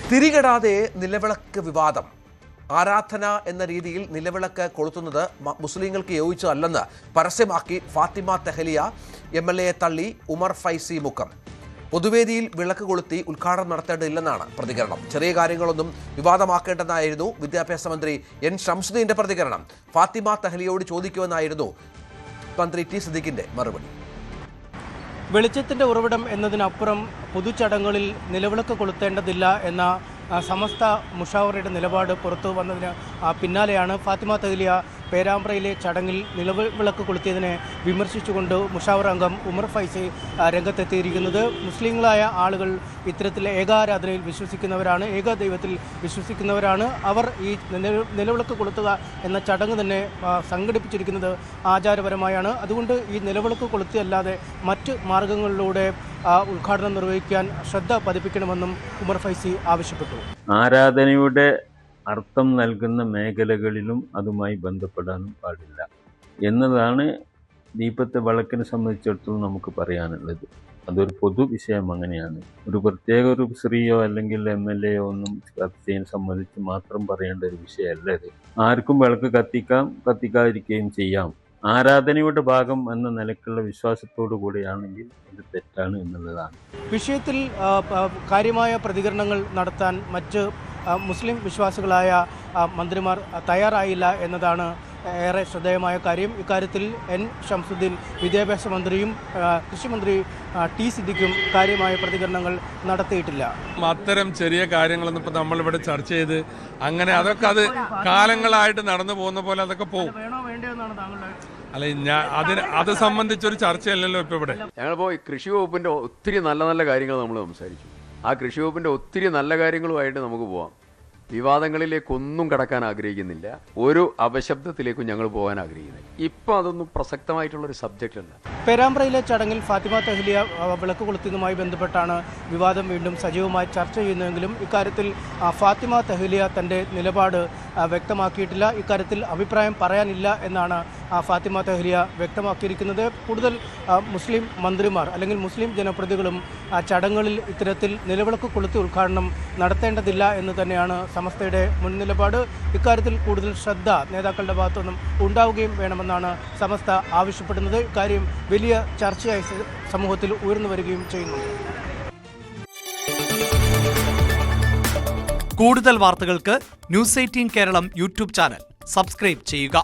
തിരികെടാതെ നിലവിളക്ക് വിവാദം. ആരാധന എന്ന രീതിയിൽ നിലവിളക്ക് കൊളുത്തുന്നത് മുസ്ലിങ്ങൾക്ക് യോജിച്ചതല്ലെന്ന് പരസ്യമാക്കി ഫാത്തിമ തെഹലിയ MLA തള്ളി ഉമർ ഫൈസി മുക്കം. പൊതുവേദിയിൽ വിളക്ക് കൊളുത്തി ഉദ്ഘാടനം നടത്തേണ്ടതില്ലെന്നാണ് പ്രതികരണം. ചെറിയ കാര്യങ്ങളൊന്നും വിവാദമാക്കേണ്ടെന്നായിരുന്നു വിദ്യാഭ്യാസ മന്ത്രി N ഷംസുദ്ദീന്റെ പ്രതികരണം. ഫാത്തിമ തെഹലിയോട് ചോദിക്കുമെന്നായിരുന്നു മന്ത്രി T സിദ്ദിഖിന്റെ മറുപടി. വെളിച്ചത്തിൻ്റെ ഉറവിടം എന്നതിനപ്പുറം പൊതുചടങ്ങുകളിൽ നിലവിളക്ക് കൊളുത്തേണ്ടതില്ല എന്ന സമസ്ത മുഷാവറയുടെ നിലപാട് പുറത്തു വന്നതിന് പിന്നാലെയാണ് ഫാത്തിമ തെഹലിയ പേരാമ്പ്രയിലെ ചടങ്ങിൽ നിലവിളക്ക് കൊളുത്തിയതിനെ വിമർശിച്ചുകൊണ്ട് മുഷാവറ അംഗം ഉമർ ഫൈസി രംഗത്തെത്തിയിരിക്കുന്നത്. മുസ്ലിങ്ങളായ ആളുകൾ ഇത്തരത്തിൽ ഏകാരാധനയിൽ വിശ്വസിക്കുന്നവരാണ്, ഏകദൈവത്തിൽ വിശ്വസിക്കുന്നവരാണ്. അവർ ഈ നിലവിളക്ക് കൊളുത്തുക എന്ന ചടങ്ങ് തന്നെ സംഘടിപ്പിച്ചിരിക്കുന്നത് ആചാരപരമായാണ്. അതുകൊണ്ട് ഈ നിലവിളക്ക് കൊളുത്തിയല്ലാതെ മറ്റ് മാർഗങ്ങളിലൂടെ ഉദ്ഘാടനം നിർവഹിക്കാൻ ശ്രദ്ധ പതിപ്പിക്കണമെന്നും ഉമർ ഫൈസി ആവശ്യപ്പെട്ടു. ആരാധനയുടെ അർത്ഥം നൽകുന്ന മേഖലകളിലും അതുമായി ബന്ധപ്പെടാനും പാടില്ല എന്നതാണ് ദീപത്തെ വിളക്കിനെ സംബന്ധിച്ചിടത്തോളം നമുക്ക് പറയാനുള്ളത്. അതൊരു പൊതു വിഷയം അങ്ങനെയാണ്. ഒരു പ്രത്യേക ഒരു സ്ത്രീയോ അല്ലെങ്കിൽ MLA ഒന്നും കത്തിയതിനെ സംബന്ധിച്ച് മാത്രം പറയേണ്ട ഒരു വിഷയമല്ല ഇത്. ആർക്കും വിളക്ക് കത്തിക്കാം, കത്തിക്കാതിരിക്കുകയും ചെയ്യാം. ആരാധനയുടെ ഭാഗം എന്ന നിലക്കുള്ള വിശ്വാസത്തോടു കൂടിയാണെങ്കിൽ ഇത് തെറ്റാണ് എന്നുള്ളതാണ്. വിഷയത്തിൽ കാര്യമായ പ്രതികരണങ്ങൾ നടത്താൻ മറ്റ് മുസ്ലിം വിശ്വാസികളായ മന്ത്രിമാർ തയ്യാറായില്ല എന്നതാണ് ഏറെ ശ്രദ്ധേയമായ കാര്യം. ഇക്കാര്യത്തിൽ N ഷംസുദ്ദീൻ വിദ്യാഭ്യാസ മന്ത്രിയും കൃഷിമന്ത്രി T സിദ്ദിഖും കാര്യമായ പ്രതികരണങ്ങൾ നടത്തിയിട്ടില്ല. അത്തരം ചെറിയ കാര്യങ്ങളൊന്നും ഇപ്പോൾ നമ്മളിവിടെ ചർച്ച ചെയ്ത് അങ്ങനെ അതൊക്കെ അത് കാലങ്ങളായിട്ട് നടന്നു പോകുന്ന പോലെ അതൊക്കെ പോകും. അല്ല, അത് സംബന്ധിച്ചൊരു ചർച്ചയല്ലല്ലോ ഇപ്പോൾ ഇവിടെ. ഞങ്ങളിപ്പോൾ കൃഷി വകുപ്പിൻ്റെ ഒത്തിരി നല്ല കാര്യങ്ങൾ നമ്മൾ സംസാരിച്ചു. ആ കൃഷി വകുപ്പിൻ്റെ ഒത്തിരി നല്ല കാര്യങ്ങളുമായിട്ട് നമുക്ക് പോവാം. വിവാദങ്ങളിലേക്കൊന്നും കടക്കാൻ ആഗ്രഹിക്കുന്നില്ല, ഒരു അപശബ്ദത്തിലേക്കും ഞങ്ങൾ പോകാൻ ആഗ്രഹിക്കുന്നില്ല. ഇപ്പം അതൊന്നും പ്രസക്തമായിട്ടുള്ളൊരു സബ്ജക്റ്റ് അല്ല. പേരാമ്പ്രയിലെ ചടങ്ങിൽ ഫാത്തിമ തെഹലിയ വിളക്ക് കൊളുത്തിയതുമായി ബന്ധപ്പെട്ടാണ് വിവാദം വീണ്ടും സജീവമായി ചർച്ച ചെയ്യുന്നതെങ്കിലും ഇക്കാര്യത്തിൽ ഫാത്തിമ തെഹലിയ തൻ്റെ നിലപാട് വ്യക്തമാക്കിയിട്ടില്ല. ഇക്കാര്യത്തിൽ അഭിപ്രായം പറയാനില്ല എന്നാണ് ഫാത്തിമ തെഹലിയ വ്യക്തമാക്കിയിരിക്കുന്നത്. കൂടുതൽ മുസ്ലിം മന്ത്രിമാർ അല്ലെങ്കിൽ മുസ്ലിം ജനപ്രതിനിധികളും ചടങ്ങുകളിൽ ഇത്തരത്തിൽ നിലവിളക്ക് കൊളുത്തി ഉദ്ഘാടനം നടത്തേണ്ടതില്ല എന്ന് തന്നെയാണ് സമസ്തയുടെ മുൻ നിലപാട്. ഇക്കാര്യത്തിൽ കൂടുതൽ ശ്രദ്ധ നേതാക്കളുടെ ഭാഗത്തുനിന്നും ഉണ്ടാവുകയും വേണമെന്നാണ് സമസ്ത ആവശ്യപ്പെടുന്നത്. ഇക്കാര്യം വലിയ ചർച്ചയായി സമൂഹത്തിൽ ഉയർന്നു വരികയും ചെയ്യുന്നുണ്ട്. കൂടുതൽ വാർത്തകൾക്ക് News 18 Keralam YouTube channel subscribe ചെയ്യുക.